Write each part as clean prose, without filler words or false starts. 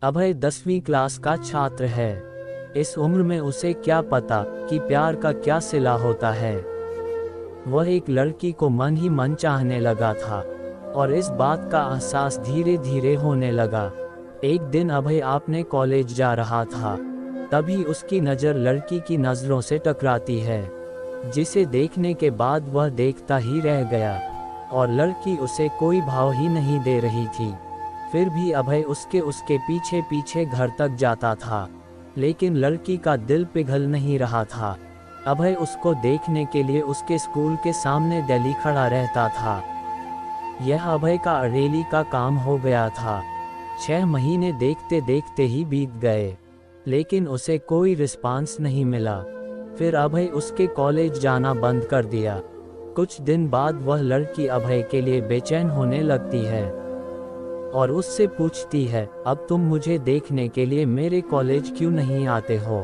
अभय 10वीं क्लास का छात्र है। इस उम्र में उसे क्या पता कि प्यार का क्या सिला होता है। वह एक लड़की को मन ही मन चाहने लगा था और इस बात का एहसास धीरे धीरे होने लगा। एक दिन अभय अपने कॉलेज जा रहा था, तभी उसकी नज़र लड़की की नज़रों से टकराती है, जिसे देखने के बाद वह देखता ही रह गया और लड़की उसे कोई भाव ही नहीं दे रही थी। फिर भी अभय उसके पीछे पीछे घर तक जाता था, लेकिन लड़की का दिल पिघल नहीं रहा था। अभय उसको देखने के लिए उसके स्कूल के सामने डेली खड़ा रहता था। यह अभय का अरेली का काम हो गया था। 6 महीने देखते देखते ही बीत गए, लेकिन उसे कोई रिस्पांस नहीं मिला। फिर अभय उसके कॉलेज जाना बंद कर दिया। कुछ दिन बाद वह लड़की अभय के लिए बेचैन होने लगती है और उससे पूछती है, अब तुम मुझे देखने के लिए मेरे कॉलेज क्यों नहीं आते हो?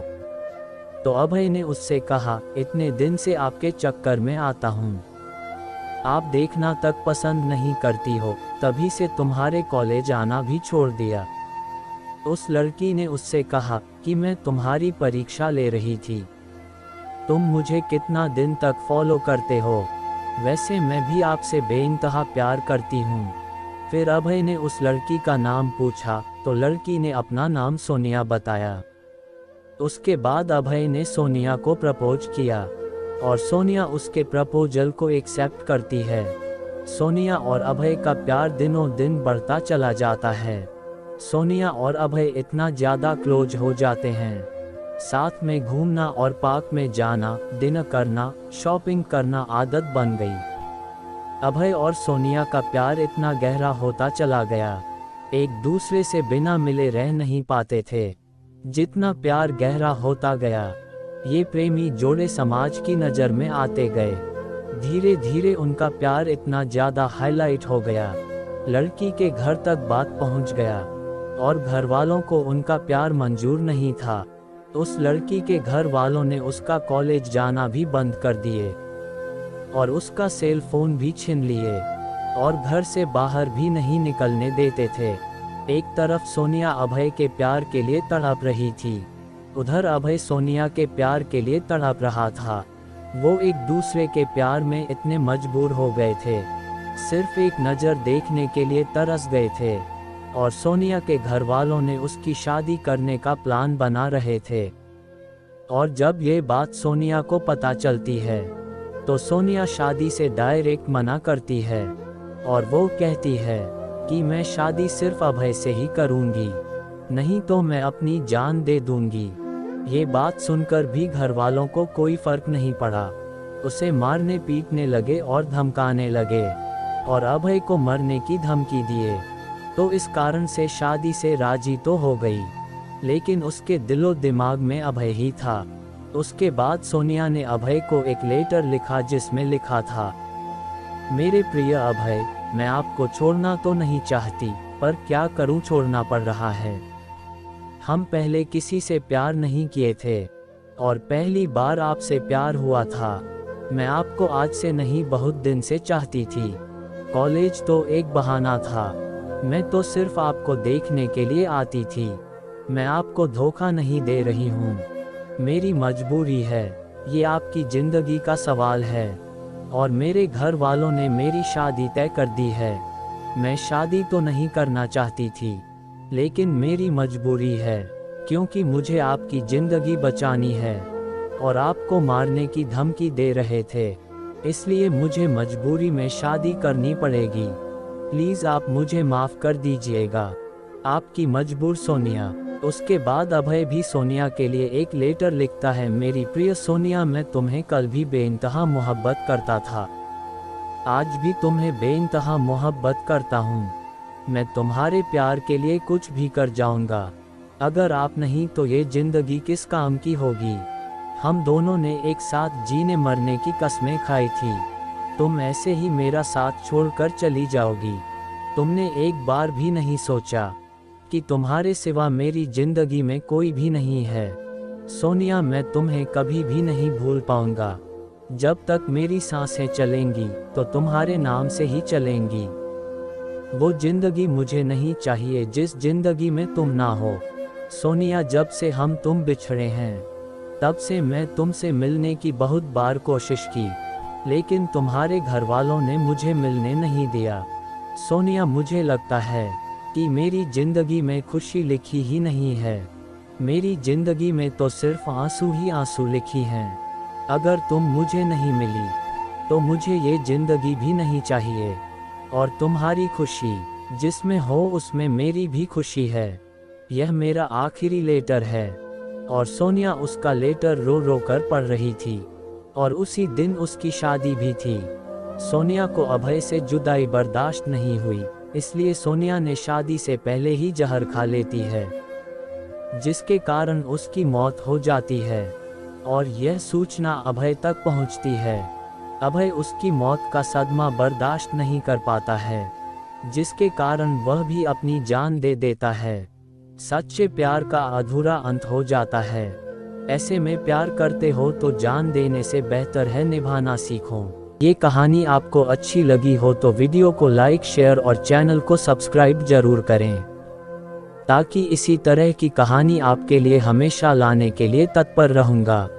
तो अभय ने उससे कहा, इतने दिन से आपके चक्कर में आता हूँ। आप देखना तक पसंद नहीं करती हो, तभी से तुम्हारे कॉलेज आना भी छोड़ दिया। उस लड़की ने उससे कहा कि मैं तुम्हारी परीक्षा ले रही थी। तुम मुझे कितना दिन तक फॉलो करते हो? वैसे मैं भी आपसे बेइंतहा प्यार करती हूँ। फिर अभय ने उस लड़की का नाम पूछा तो लड़की ने अपना नाम सोनिया बताया। उसके बाद अभय ने सोनिया को प्रपोज किया और सोनिया उसके प्रपोजल को एक्सेप्ट करती है। सोनिया और अभय का प्यार दिनों दिन बढ़ता चला जाता है। सोनिया और अभय इतना ज़्यादा क्लोज हो जाते हैं, साथ में घूमना और पार्क में जाना, डिनर करना, शॉपिंग करना आदत बन गई। अभय और सोनिया का प्यार इतना गहरा होता चला गया, एक दूसरे से बिना मिले रह नहीं पाते थे। जितना प्यार गहरा होता गया, ये प्रेमी जोड़े समाज की नज़र में आते गए। धीरे धीरे उनका प्यार इतना ज़्यादा हाईलाइट हो गया, लड़की के घर तक बात पहुंच गया और घर वालों को उनका प्यार मंजूर नहीं था। उस लड़की के घर वालों ने उसका कॉलेज जाना भी बंद कर दिए और उसका सेल फोन भी छीन लिए और घर से बाहर भी नहीं निकलने देते थे। एक तरफ सोनिया अभय के प्यार के लिए तड़प रही थी, उधर अभय सोनिया के प्यार के लिए तड़प रहा था। वो एक दूसरे के प्यार में इतने मजबूर हो गए थे, सिर्फ एक नज़र देखने के लिए तरस गए थे और सोनिया के घर वालों ने उसकी शादी करने का प्लान बना रहे थे। और जब ये बात सोनिया को पता चलती है तो सोनिया शादी से डायरेक्ट मना करती है और वो कहती है कि मैं शादी सिर्फ अभय से ही करूंगी, नहीं तो मैं अपनी जान दे दूंगी। ये बात सुनकर भी घर वालों को कोई फर्क नहीं पड़ा, उसे मारने पीटने लगे और धमकाने लगे और अभय को मरने की धमकी दिए। तो इस कारण से शादी से राजी तो हो गई, लेकिन उसके दिलो दिमाग में अभय ही था। उसके बाद सोनिया ने अभय को एक लेटर लिखा जिसमें लिखा था, मेरे प्रिय अभय, मैं आपको छोड़ना तो नहीं चाहती, पर क्या करूं, छोड़ना पड़ रहा है। हम पहले किसी से प्यार नहीं किए थे और पहली बार आपसे प्यार हुआ था। मैं आपको आज से नहीं बहुत दिन से चाहती थी। कॉलेज तो एक बहाना था, मैं तो सिर्फ आपको देखने के लिए आती थी। मैं आपको धोखा नहीं दे रही हूँ, मेरी मजबूरी है, ये आपकी ज़िंदगी का सवाल है और मेरे घर वालों ने मेरी शादी तय कर दी है। मैं शादी तो नहीं करना चाहती थी, लेकिन मेरी मजबूरी है, क्योंकि मुझे आपकी ज़िंदगी बचानी है और आपको मारने की धमकी दे रहे थे, इसलिए मुझे मजबूरी में शादी करनी पड़ेगी। प्लीज़ आप मुझे माफ़ कर दीजिएगा, आपकी मजबूर सोनिया। उसके बाद अभय भी सोनिया के लिए एक लेटर लिखता है, मेरी प्रिय सोनिया, मैं तुम्हें कल भी बेइंतहा मोहब्बत करता था, आज भी तुम्हें बेइंतहा मोहब्बत करता हूँ। मैं तुम्हारे प्यार के लिए कुछ भी कर जाऊँगा। अगर आप नहीं तो ये ज़िंदगी किस काम की होगी। हम दोनों ने एक साथ जीने मरने की कसमें खाई थी, तुम ऐसे ही मेरा साथ छोड़कर चली जाओगी। तुमने एक बार भी नहीं सोचा कि तुम्हारे सिवा मेरी ज़िंदगी में कोई भी नहीं है। सोनिया, मैं तुम्हें कभी भी नहीं भूल पाऊंगा। जब तक मेरी सांसें चलेंगी तो तुम्हारे नाम से ही चलेंगी। वो जिंदगी मुझे नहीं चाहिए जिस जिंदगी में तुम ना हो। सोनिया, जब से हम तुम बिछड़े हैं तब से मैं तुमसे मिलने की बहुत बार कोशिश की, लेकिन तुम्हारे घर वालों ने मुझे मिलने नहीं दिया। सोनिया, मुझे लगता है कि मेरी जिंदगी में खुशी लिखी ही नहीं है। मेरी जिंदगी में तो सिर्फ आंसू ही आंसू लिखी हैं। अगर तुम मुझे नहीं मिली तो मुझे ये जिंदगी भी नहीं चाहिए। और तुम्हारी खुशी जिसमें हो उसमें मेरी भी खुशी है। यह मेरा आखिरी लेटर है। और सोनिया उसका लेटर रो रो कर पढ़ रही थी। और उसी दिन उसकी शादी भी थी। सोनिया को अभय से जुदाई बर्दाश्त नहीं हुई, इसलिए सोनिया ने शादी से पहले ही जहर खा लेती है, जिसके कारण उसकी मौत हो जाती है। और यह सूचना अभय तक पहुंचती है। अभय उसकी मौत का सदमा बर्दाश्त नहीं कर पाता है, जिसके कारण वह भी अपनी जान दे देता है। सच्चे प्यार का अधूरा अंत हो जाता है। ऐसे में प्यार करते हो तो जान देने से बेहतर है निभाना सीखो। ये कहानी आपको अच्छी लगी हो तो वीडियो को लाइक, शेयर और चैनल को सब्सक्राइब जरूर करें, ताकि इसी तरह की कहानी आपके लिए हमेशा लाने के लिए तत्पर रहूँगा।